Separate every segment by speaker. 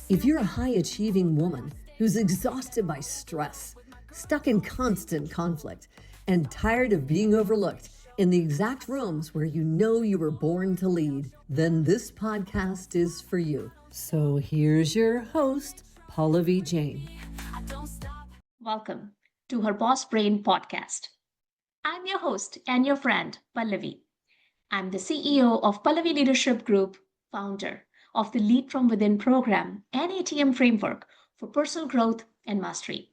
Speaker 1: If you're a high-achieving woman who's exhausted by stress, stuck in constant conflict, and tired of being overlooked in the exact rooms where you know you were born to lead, then this podcast is for you. So here's your host, Pallavi Jain.
Speaker 2: Welcome to her Boss Brain podcast. I'm your host and your friend, Pallavi. I'm the CEO of Pallavi Leadership Group, founder of the Lead from Within program and ATM framework for personal growth and mastery.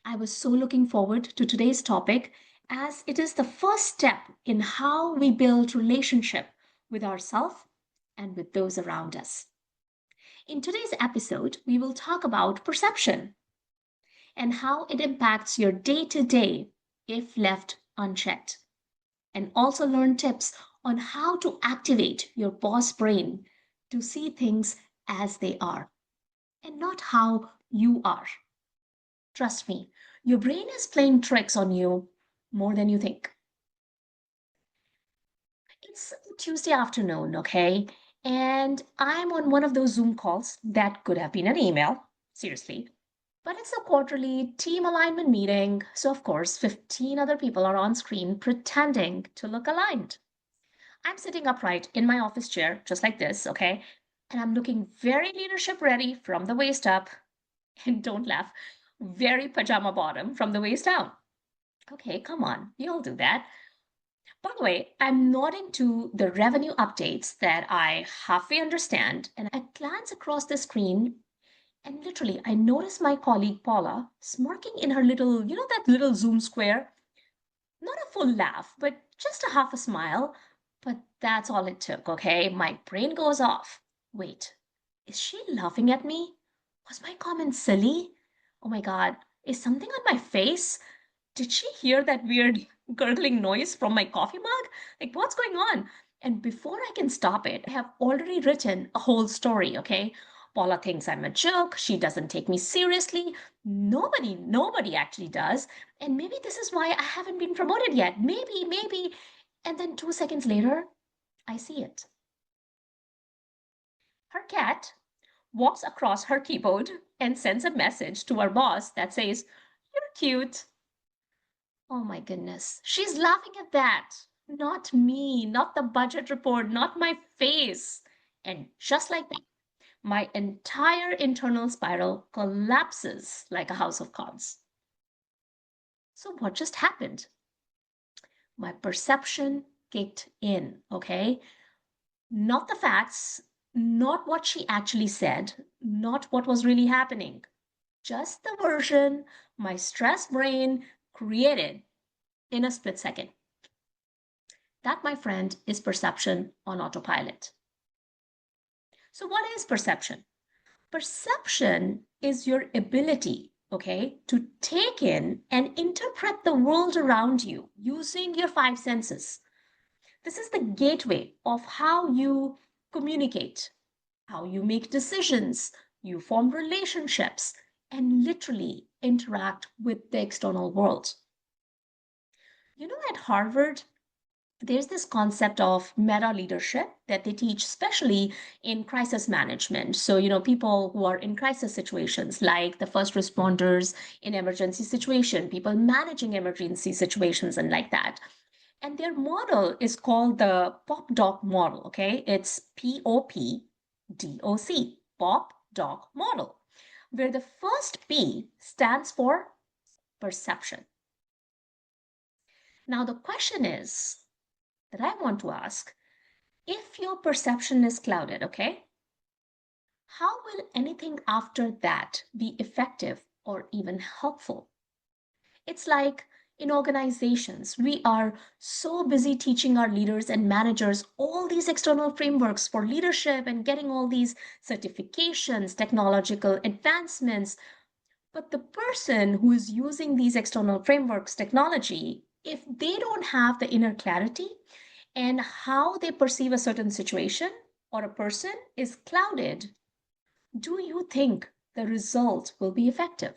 Speaker 2: I was so looking forward to today's topic as it is the first step in how we build relationship with ourselves and with those around us. In today's episode, we will talk about perception and how it impacts your day to day if left unchecked, and also learn tips on how to activate your boss brain to see things as they are and not how you are. Trust me, your brain is playing tricks on you more than you think. It's Tuesday afternoon, okay? And I'm on one of those Zoom calls that could have been an email, seriously. But it's a quarterly team alignment meeting, so of course, 15 other people are on screen pretending to look aligned. I'm sitting upright in my office chair, just like this, okay? And I'm looking very leadership ready from the waist up. And don't laugh, very pajama bottom from the waist down. Okay, come on, we all do that. By the way, I'm nodding to the revenue updates that I halfway understand, and I glance across the screen. And literally, I noticed my colleague Paula smirking in her little, that little Zoom square. Not a full laugh, but just a half a smile. But that's all it took, okay? My brain goes off. Wait, is she laughing at me? Was my comment silly? Oh my God, is something on my face? Did she hear that weird gurgling noise from my coffee mug? Like, what's going on? And before I can stop it, I have already written a whole story, okay? Paula thinks I'm a joke. She doesn't take me seriously. Nobody actually does. And maybe this is why I haven't been promoted yet. Maybe. And then 2 seconds later, I see it. Her cat walks across her keyboard and sends a message to her boss that says, "You're cute." Oh my goodness. She's laughing at that. Not me, not the budget report, not my face. And just like that, my entire internal spiral collapses like a house of cards. So, what just happened? My perception kicked in, okay? Not the facts, not what she actually said, not what was really happening, just the version my stress brain created in a split second. That, my friend, is perception on autopilot. So, what is perception? Perception is your ability, okay, to take in and interpret the world around you using your five senses. This is the gateway of how you communicate, how you make decisions, you form relationships, and literally interact with the external world. At Harvard, there's this concept of meta leadership that they teach, especially in crisis management. So, people who are in crisis situations, like the first responders in emergency situation, people managing emergency situations, and like that. And their model is called the POP-DOC model. Okay, it's POPDOC, POP-DOC model, where the first P stands for perception. Now, the question is that I want to ask, if your perception is clouded, okay, how will anything after that be effective or even helpful? It's like in organizations, we are so busy teaching our leaders and managers all these external frameworks for leadership and getting all these certifications, technological advancements. But the person who is using these external frameworks, technology, if they don't have the inner clarity and how they perceive a certain situation or a person is clouded, do you think the result will be effective?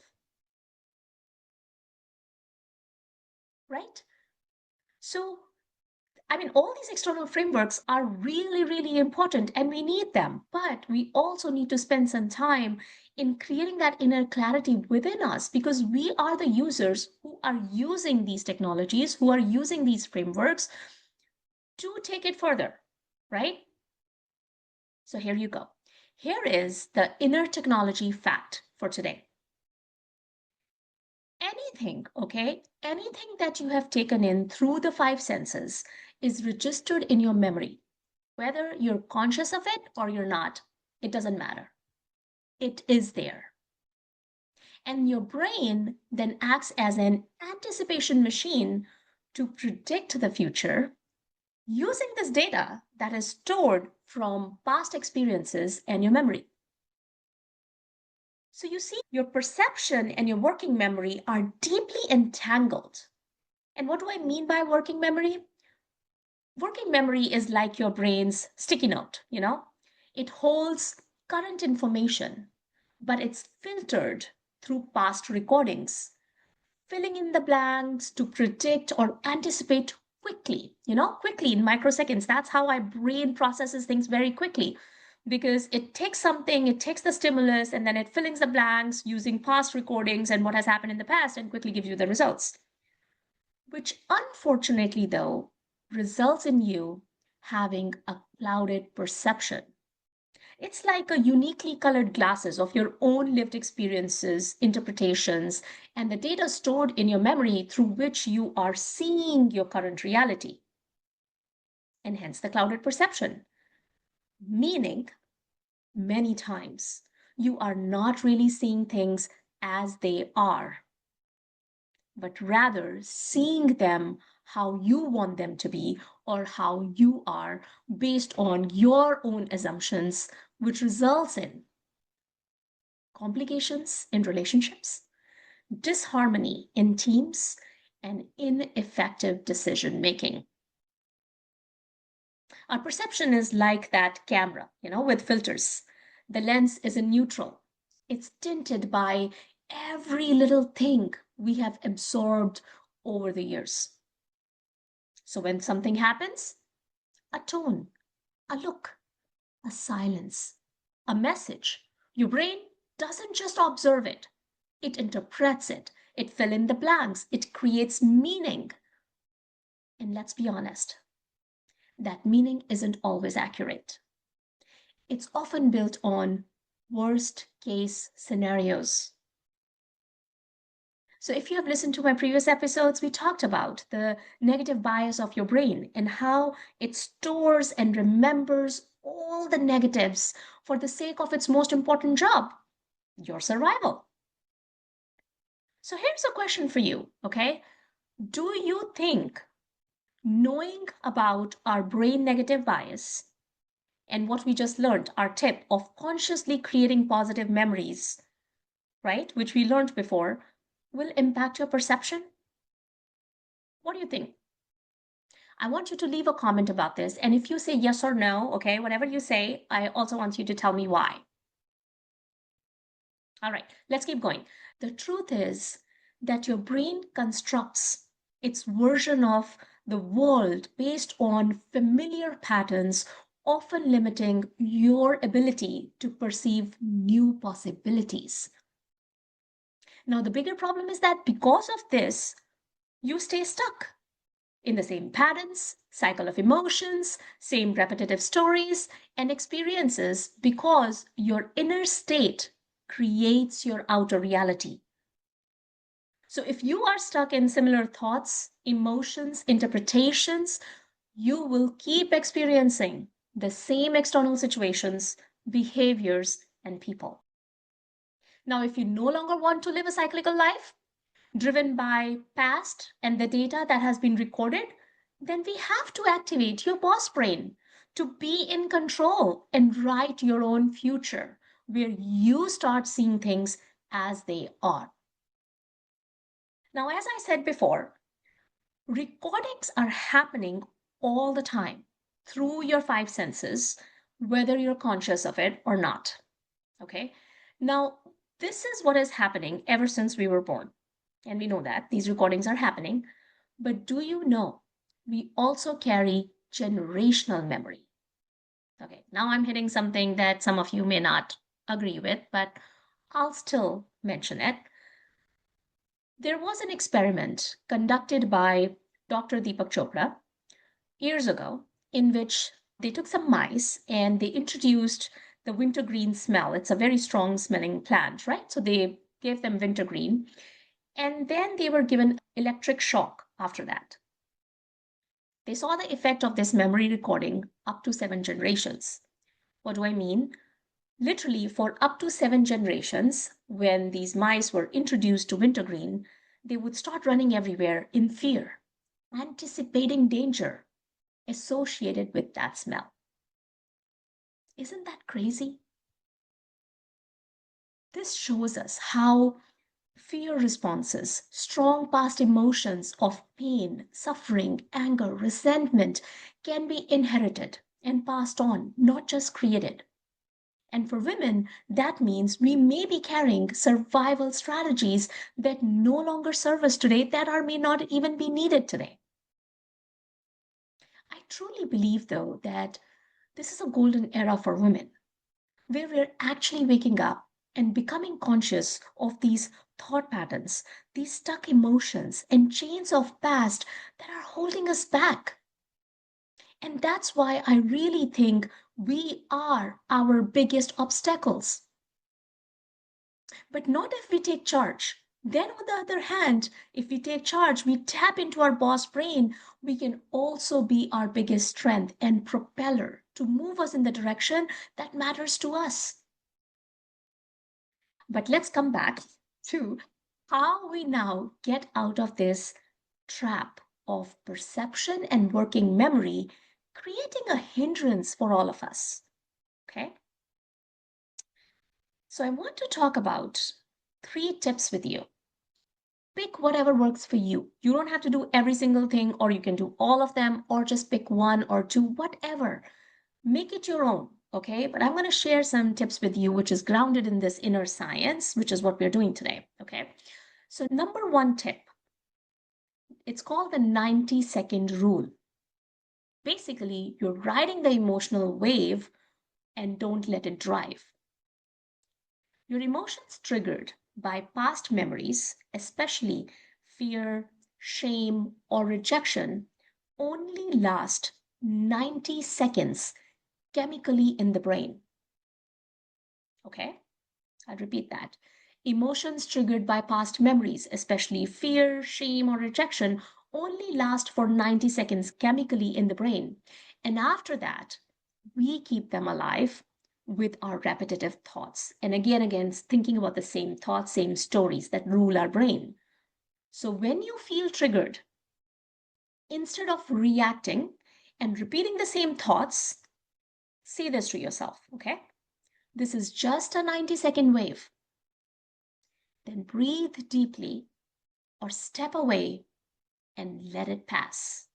Speaker 2: Right? So I mean, all these external frameworks are really, really important and we need them. But we also need to spend some time in creating that inner clarity within us because we are the users who are using these technologies, who are using these frameworks to take it further, right? So here you go. Here is the inner technology fact for today. Anything, okay, anything that you have taken in through the five senses is registered in your memory. Whether you're conscious of it or you're not, it doesn't matter. It is there. And your brain then acts as an anticipation machine to predict the future using this data that is stored from past experiences and your memory. So you see, your perception and your working memory are deeply entangled. And what do I mean by working memory? Working memory is like your brain's sticky note, you know? It holds current information, but it's filtered through past recordings, filling in the blanks to predict or anticipate quickly, quickly in microseconds. That's how our brain processes things very quickly because it takes something, it takes the stimulus, and then it fills the blanks using past recordings and what has happened in the past and quickly gives you the results. Which unfortunately, though, results in you having a clouded perception. It's like a uniquely colored glasses of your own lived experiences, interpretations, and the data stored in your memory through which you are seeing your current reality. And hence the clouded perception. Meaning, many times, you are not really seeing things as they are, but rather seeing them how you want them to be or how you are based on your own assumptions, which results in complications in relationships, disharmony in teams, and ineffective decision making. Our perception is like that camera, with filters. The lens is a neutral. It's tinted by every little thing we have absorbed over the years. So when something happens, a tone, a look, a silence, a message, your brain doesn't just observe it, it interprets it, it fills in the blanks, it creates meaning. And let's be honest, that meaning isn't always accurate. It's often built on worst case scenarios. So, if you have listened to my previous episodes, we talked about the negative bias of your brain and how it stores and remembers all the negatives for the sake of its most important job, your survival. So, here's a question for you, okay? Do you think knowing about our brain negative bias and what we just learned, our tip of consciously creating positive memories, right, which we learned before, will impact your perception? What do you think? I want you to leave a comment about this. And if you say yes or no, okay, whatever you say, I also want you to tell me why. All right, let's keep going. The truth is that your brain constructs its version of the world based on familiar patterns, often limiting your ability to perceive new possibilities. Now, the bigger problem is that because of this, you stay stuck in the same patterns, cycle of emotions, same repetitive stories and experiences because your inner state creates your outer reality. So if you are stuck in similar thoughts, emotions, interpretations, you will keep experiencing the same external situations, behaviors, and people. Now, if you no longer want to live a cyclical life, driven by past and the data that has been recorded, then we have to activate your boss brain to be in control and write your own future where you start seeing things as they are. Now, as I said before, recordings are happening all the time through your five senses, whether you're conscious of it or not. Okay? Now, this is what is happening ever since we were born. And we know that these recordings are happening. But do you know we also carry generational memory. Okay, now I'm hitting something that some of you may not agree with, but I'll still mention it. There was an experiment conducted by Dr. Deepak Chopra years ago in which they took some mice and they introduced the wintergreen smell. It's a very strong smelling plant, right? So they gave them wintergreen and then they were given electric shock after that. They saw the effect of this memory recording up to 7 generations. What do I mean? Literally, for up to 7 generations, when these mice were introduced to wintergreen, they would start running everywhere in fear, anticipating danger associated with that smell. Isn't that crazy? This shows us how fear responses, strong past emotions of pain, suffering, anger, resentment can be inherited and passed on, not just created. And for women, that means we may be carrying survival strategies that no longer serve us today, that are may not even be needed today. I truly believe, though, that this is a golden era for women, where we're actually waking up and becoming conscious of these thought patterns, these stuck emotions, and chains of past that are holding us back. And that's why I really think we are our biggest obstacles. But not if we take charge. Then, on the other hand, if we take charge, we tap into our boss brain, we can also be our biggest strength and propeller to move us in the direction that matters to us. But let's come back to how we now get out of this trap of perception and working memory, creating a hindrance for all of us. Okay? So I want to talk about 3 tips with you. Pick whatever works for you. You don't have to do every single thing, or you can do all of them, or just pick 1 or 2, whatever. Make it your own, okay? But I'm going to share some tips with you, which is grounded in this inner science, which is what we're doing today, okay? So, number 1 tip, it's called the 90-second rule. Basically, you're riding the emotional wave and don't let it drive. Your emotions triggered by past memories, especially fear, shame, or rejection, only last 90 seconds chemically in the brain. Okay? I'll repeat that. Emotions triggered by past memories, especially fear, shame, or rejection, only last for 90 seconds chemically in the brain. And after that, we keep them alive with our repetitive thoughts. And again, thinking about the same thoughts, same stories that rule our brain. So when you feel triggered, instead of reacting and repeating the same thoughts, say this to yourself, okay? This is just a 90-second wave. Then breathe deeply or step away and let it pass.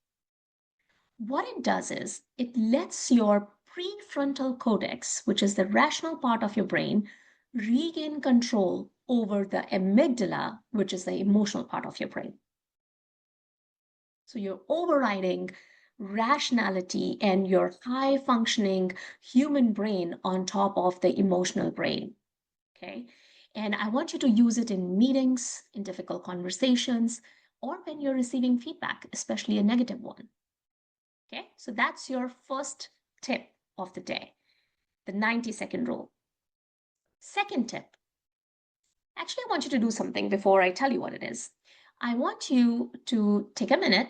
Speaker 2: What it does is it lets your prefrontal cortex, which is the rational part of your brain, regain control over the amygdala, which is the emotional part of your brain. So you're overriding rationality and your high functioning human brain on top of the emotional brain. Okay. And I want you to use it in meetings, in difficult conversations, or when you're receiving feedback, especially a negative one. Okay. So that's your first tip of the day, the 90-second rule. Second tip, actually, I want you to do something before I tell you what it is. I want you to take a minute.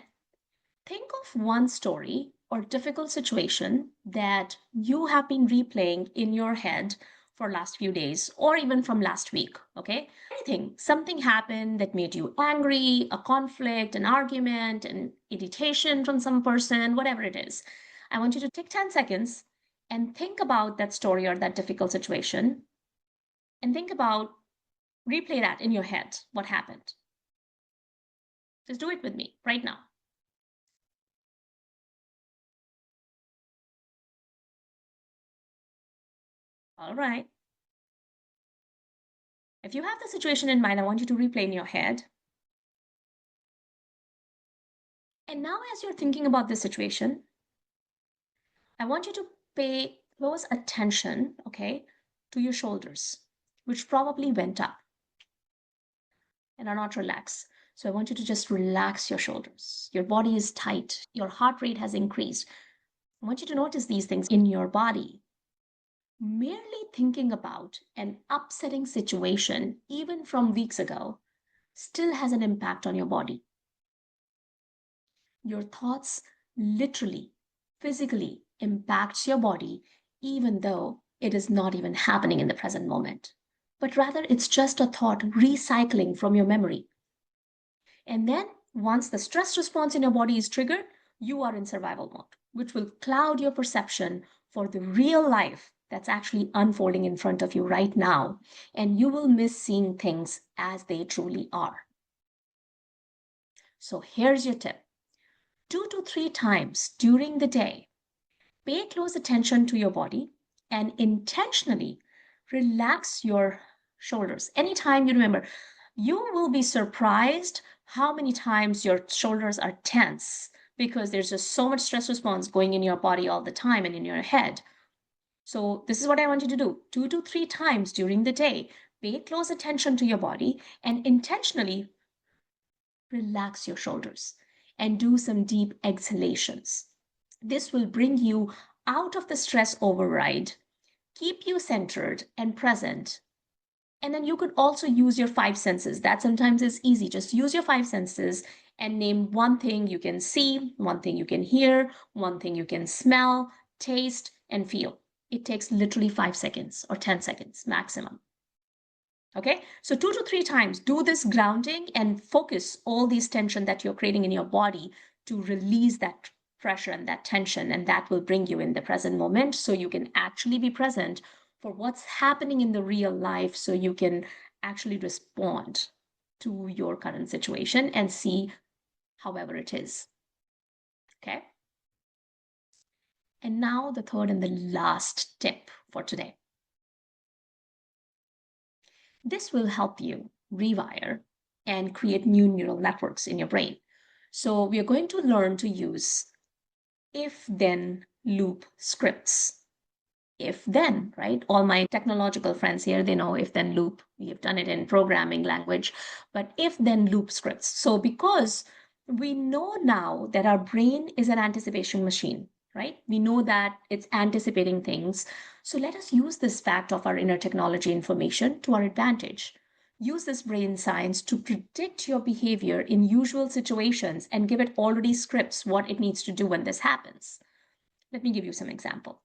Speaker 2: Think of one story or difficult situation that you have been replaying in your head for last few days or even from last week, okay? Anything, something happened that made you angry, a conflict, an argument, an irritation from some person, whatever it is. I want you to take 10 seconds and think about that story or that difficult situation and think about, replay that in your head, what happened. Just do it with me right now. All right. If you have the situation in mind, I want you to replay in your head. And now, as you're thinking about this situation, I want you to pay close attention, okay, to your shoulders, which probably went up and are not relaxed. So I want you to just relax your shoulders. Your body is tight. Your heart rate has increased. I want you to notice these things in your body. Merely thinking about an upsetting situation, even from weeks ago, still has an impact on your body. Your thoughts literally, physically impacts your body, even though it is not even happening in the present moment. But rather, it's just a thought recycling from your memory. And then, once the stress response in your body is triggered, you are in survival mode, which will cloud your perception for the real life that's actually unfolding in front of you right now. And you will miss seeing things as they truly are. So, here's your tip: 2 to 3 times during the day, pay close attention to your body and intentionally relax your shoulders. Anytime you remember, you will be surprised how many times your shoulders are tense because there's just so much stress response going in your body all the time and in your head. So, this is what I want you to do: 2 to 3 times during the day, pay close attention to your body and intentionally relax your shoulders and do some deep exhalations. This will bring you out of the stress override, keep you centered and present. And then you could also use your five senses. That sometimes is easy. Just use your five senses and name one thing you can see, one thing you can hear, one thing you can smell, taste, and feel. It takes literally 5 seconds or 10 seconds maximum. Okay, so 2 to 3 times do this grounding and focus all these tension that you're creating in your body to release that pressure and that tension, and that will bring you in the present moment so you can actually be present for what's happening in the real life, so you can actually respond to your current situation and see however it is. Okay, and now the third and the last tip for today. This will help you rewire and create new neural networks in your brain. So we are going to learn to use if-then loop scripts. If-then, right? All my technological friends here, they know if-then loop. We have done it in programming language, but if-then loop scripts. So because we know now that our brain is an anticipation machine, right? We know that it's anticipating things. So let us use this fact of our inner technology information to our advantage. Use this brain science to predict your behavior in usual situations and give it already scripts what it needs to do when this happens. Let me give you some example.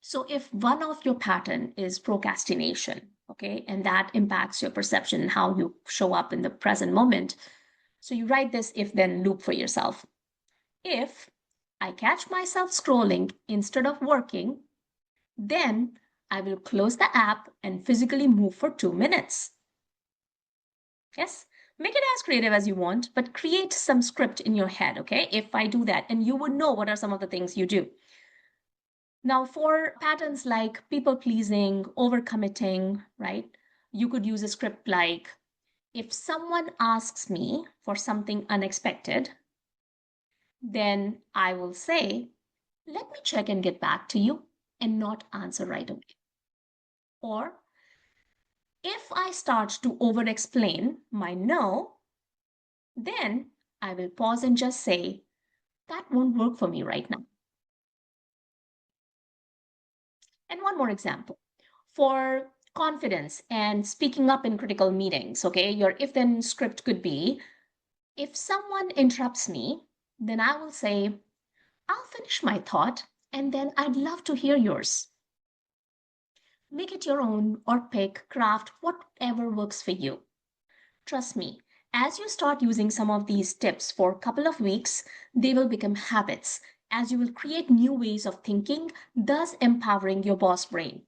Speaker 2: So if one of your pattern is procrastination, okay, and that impacts your perception and how you show up in the present moment, so you write this if-then loop for yourself. If I catch myself scrolling instead of working, then I will close the app and physically move for 2 minutes. Yes, make it as creative as you want, but create some script in your head, okay? If I do that, and you would know what are some of the things you do. Now, for patterns like people pleasing, overcommitting, right? You could use a script like, if someone asks me for something unexpected, then I will say, let me check and get back to you, and not answer right away. Or if I start to over explain my no, then I will pause and just say, that won't work for me right now. And one more example. For confidence and speaking up in critical meetings, okay, your if then script could be, if someone interrupts me, then I will say, I'll finish my thought and then I'd love to hear yours. Make it your own or pick, craft, whatever works for you. Trust me, as you start using some of these tips for a couple of weeks, they will become habits as you will create new ways of thinking, thus empowering your boss brain.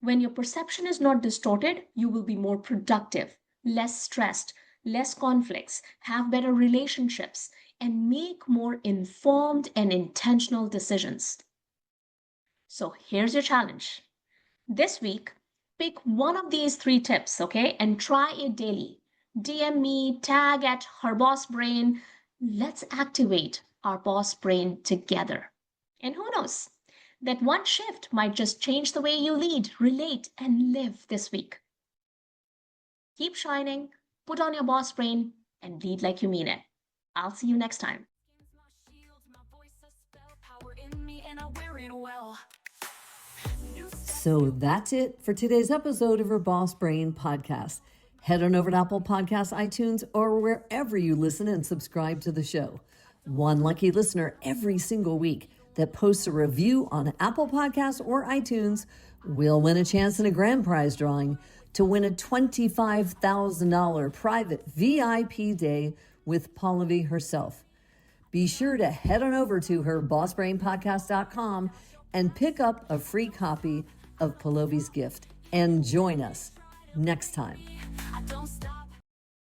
Speaker 2: When your perception is not distorted, you will be more productive, less stressed, less conflicts, have better relationships, and make more informed and intentional decisions. So here's your challenge. This week, pick one of these 3 tips, okay, and try it daily. DM me, tag at her boss brain, Let's activate our boss brain together. And who knows? That one shift might just change the way you lead, relate, and live this week. Keep shining, put on your boss brain, and lead like you mean it. I'll see you next time.
Speaker 1: So that's it for today's episode of her Boss Brain podcast. Head on over to Apple Podcasts, iTunes, or wherever you listen and subscribe to the show. One lucky listener every single week that posts a review on Apple Podcasts or iTunes will win a chance in a grand prize drawing to win a $25,000 private VIP day with Pallavi herself. Be sure to head on over to her bossbrainpodcast.com and pick up a free copy of Pallavi's gift and join us next time.